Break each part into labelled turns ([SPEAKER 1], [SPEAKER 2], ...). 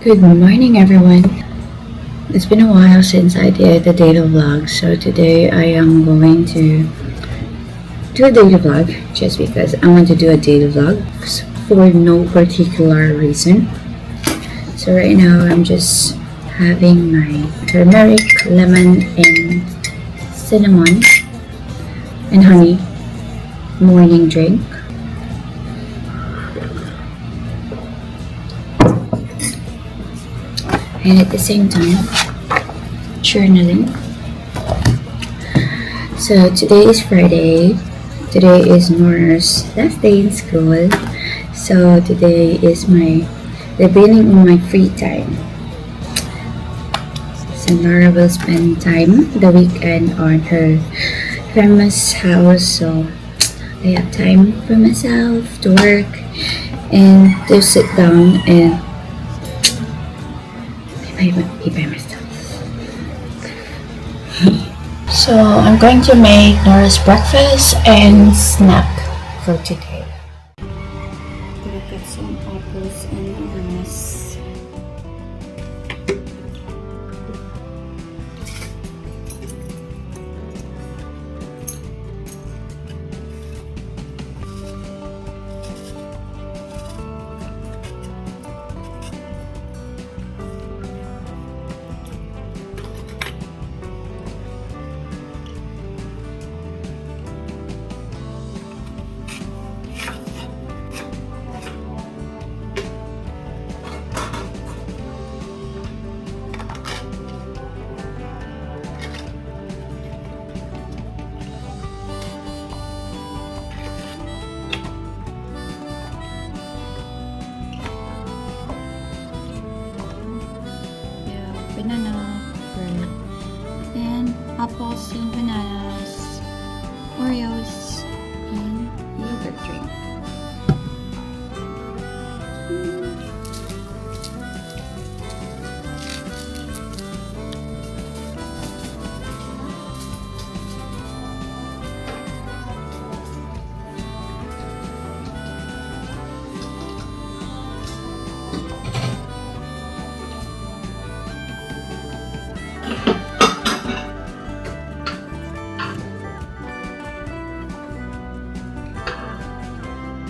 [SPEAKER 1] Good morning, everyone. It's been a while since I did a daily vlog, so today I am going to do a daily vlog just because I want to do a daily vlog for no particular reason. So right now I'm just having my turmeric, lemon, and cinnamon and honey morning drink. And at the same time, journaling. So today is Friday. Today is Nora's last day in school. So today is the beginning of my free time. So Nora will spend time the weekend on her grandma's house. So I have time for myself to work and to sit down and be by myself. So I'm going to make Nora's breakfast and snack for today. Look at some apples and bananas. Banana, bread, and apples and bananas, Oreos, and yogurt drink.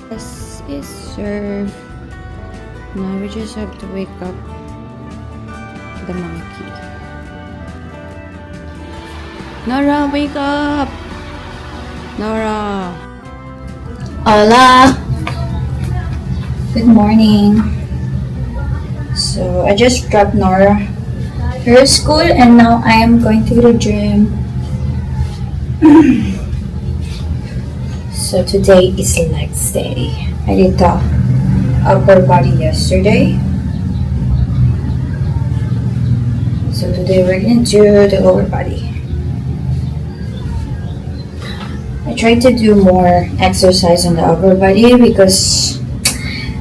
[SPEAKER 1] This is served. Now we just have to wake up the monkey. Nora, wake up! Nora! Hola! Good morning. So I just dropped Nora to her school and now I am going to the gym. So today is legs day. I did the upper body yesterday. So today we're gonna do the lower body. I tried to do more exercise on the upper body because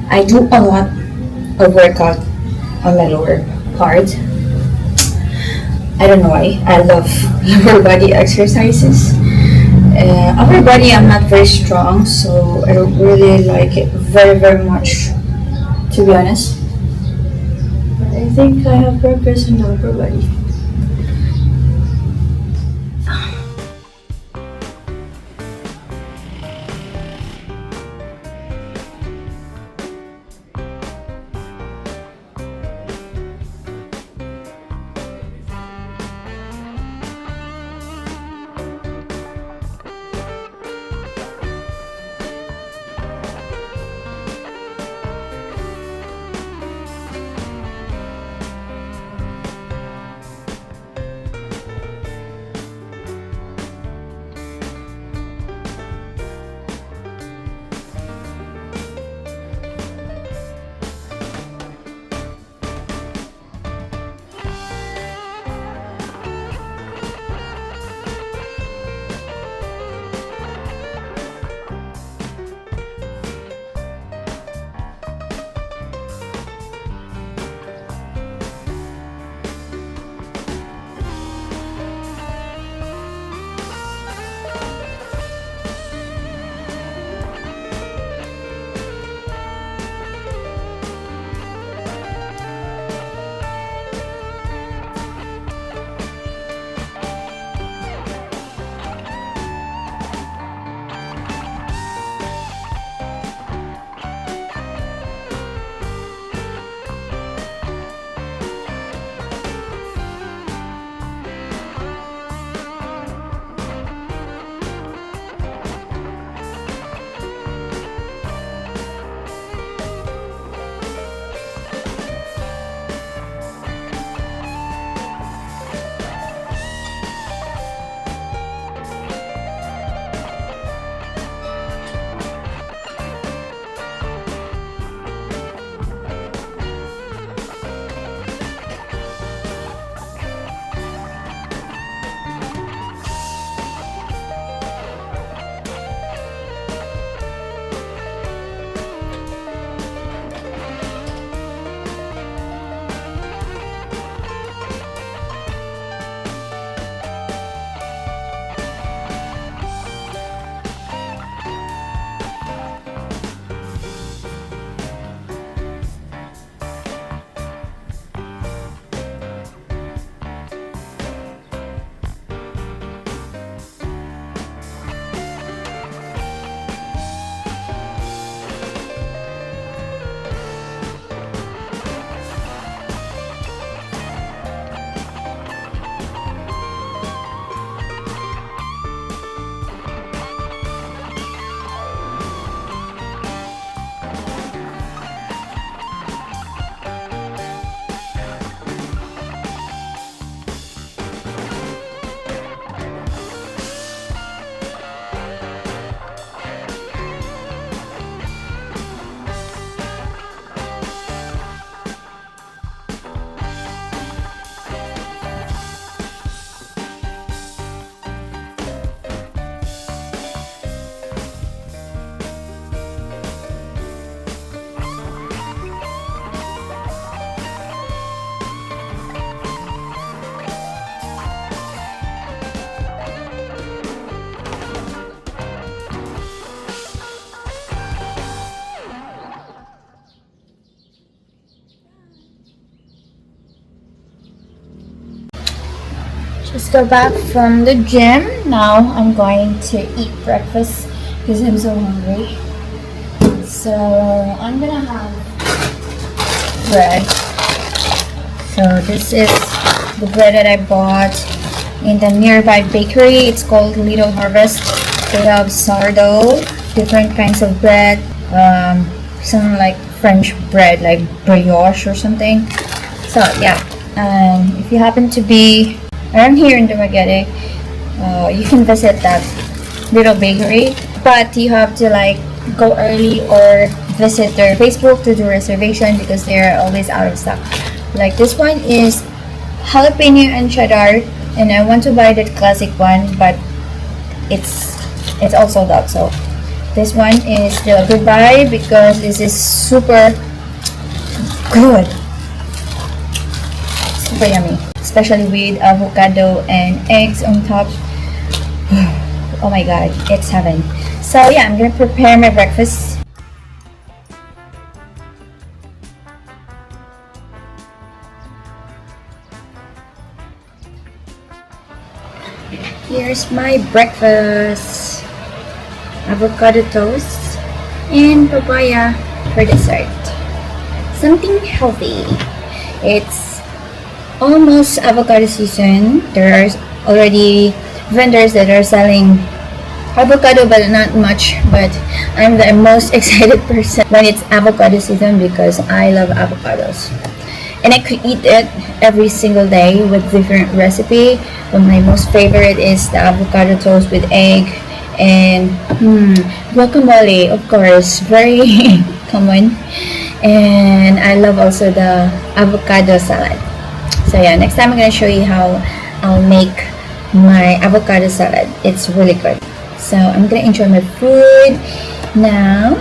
[SPEAKER 1] I do a lot of workout on my lower part. I don't know why. I love lower body exercises. Upper body I'm not very strong, so I don't really like it very much, to be honest. But I think I have progress in the upper body. Just go back from the gym. Now I'm going to eat breakfast because I'm so hungry. So I'm gonna have bread. So this is the bread that I bought in the nearby bakery. It's called Little Harvest. They have sourdough, different kinds of bread, some like French bread, like brioche or something. So yeah, if you happen to be around here in Dumaguete, you can visit that little bakery, but you have to like go early or visit their Facebook to do reservation because they're always out of stock. Like this one is jalapeno and cheddar, and I want to buy that classic one, but it's all sold out. So this one is still a good buy because this is super good, super yummy, especially with avocado and eggs on top. Oh my god, it's heaven. So yeah, I'm gonna prepare my breakfast. Here's my breakfast: avocado toast and papaya for dessert. Something healthy. It's almost avocado season. There are already vendors that are selling avocado, but not much. But I'm the most excited person when it's avocado season because I love avocados. And I could eat it every single day with different recipe. But my most favorite is the avocado toast with egg and guacamole, of course, very common. And I love also the avocado salad. So yeah, next time I'm gonna show you how I'll make my avocado salad. It's really good. So I'm gonna enjoy my food now.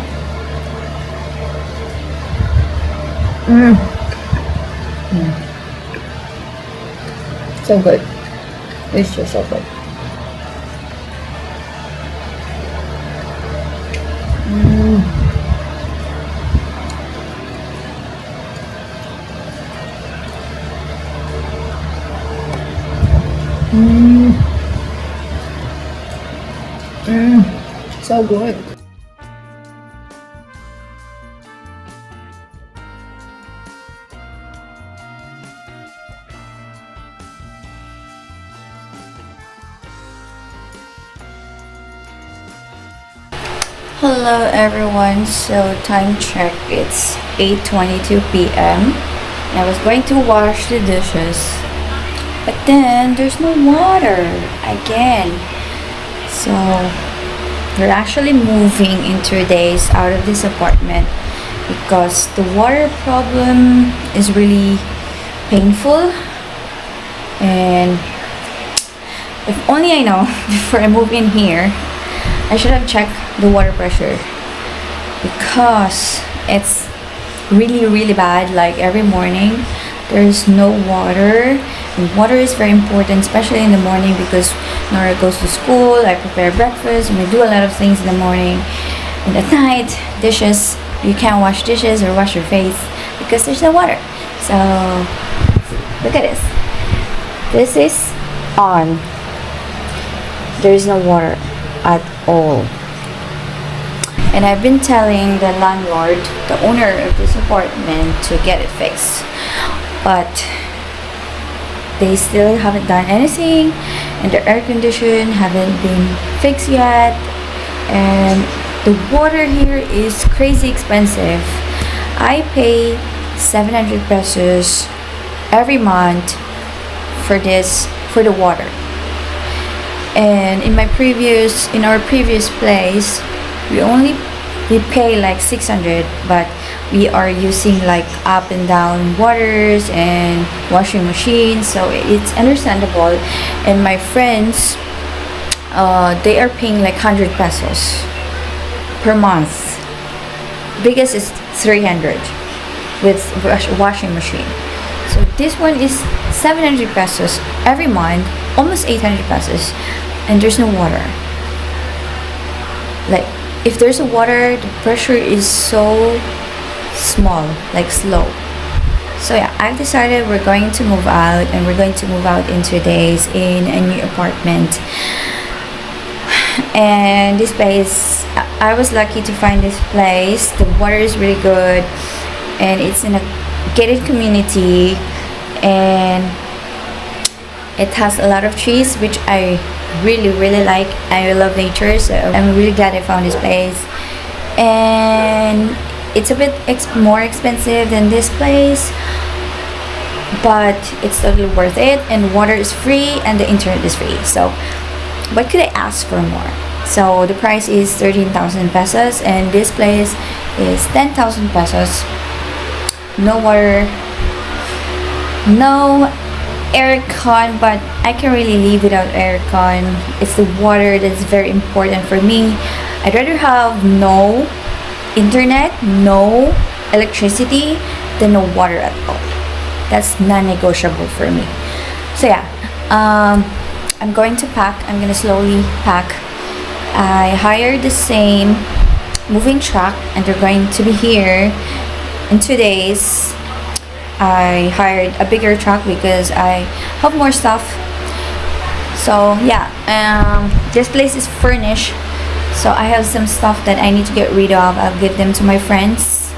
[SPEAKER 1] So good. It's just so good. So good. Hello everyone, so time check, it's 8:22 p.m. I was going to wash the dishes, but then there's no water again. So we're actually moving in 2 days out of this apartment because the water problem is really painful. And if only I know before I move in here, I should have checked the water pressure because it's really bad. Like every morning there's no water, and water is very important, especially in the morning because Nora goes to school, I prepare breakfast, and we do a lot of things in the morning. And at night, dishes, you can't wash dishes or wash your face because there's no water. So look at this. This is on. There's no water at all. And I've been telling the landlord, the owner of this apartment, to get it fixed, but they still haven't done anything, and the air condition haven't been fixed yet. And the water here is crazy expensive. I pay 700 pesos every month for the water. And in our previous place, we pay like 600, but we are using like up and down waters and washing machines, so it's understandable. And my friends, they are paying like 100 pesos per month. Biggest is 300 with washing machine. So this one is 700 pesos every month, almost 800 pesos, and there's no water. Like if there's a water, the pressure is so small, like slow. So yeah, I've decided we're going to move out, and we're going to move out in 2 days in a new apartment. And this place, I was lucky to find this place. The water is really good, and it's in a gated community, and it has a lot of trees, which I really like. I love nature, so I'm really glad I found this place. And it's a bit more expensive than this place, but it's totally worth it, and water is free and the internet is free. So what could I ask for more? So the price is 13,000 pesos, and this place is 10,000 pesos. No water, no aircon, but I can really live without aircon. It's the water that's very important for me. I'd rather have no internet, no electricity, than no water at all. That's non-negotiable for me. So yeah, I'm going to pack. I'm gonna slowly pack. I hired the same moving truck, and they're going to be here in 2 days. I hired a bigger truck because I have more stuff. So yeah, this place is furnished, so I have some stuff that I need to get rid of. I'll give them to my friends.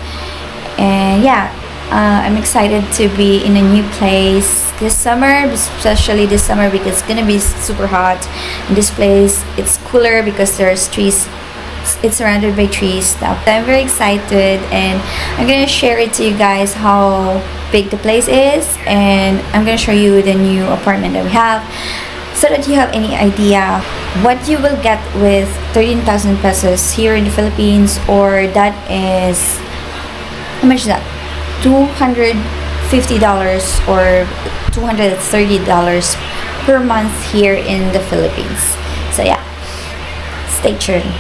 [SPEAKER 1] And yeah, I'm excited to be in a new place this summer, especially this summer, because it's gonna be super hot. In this place, it's cooler because there's trees. It's surrounded by trees stuff. I'm very excited, and I'm gonna share it to you guys how big the place is, and I'm gonna show you the new apartment that we have, so that you have any idea what you will get with 13,000 pesos here in the Philippines, or that is, how much is that? $250 or $230 per month here in the Philippines. So yeah, stay tuned.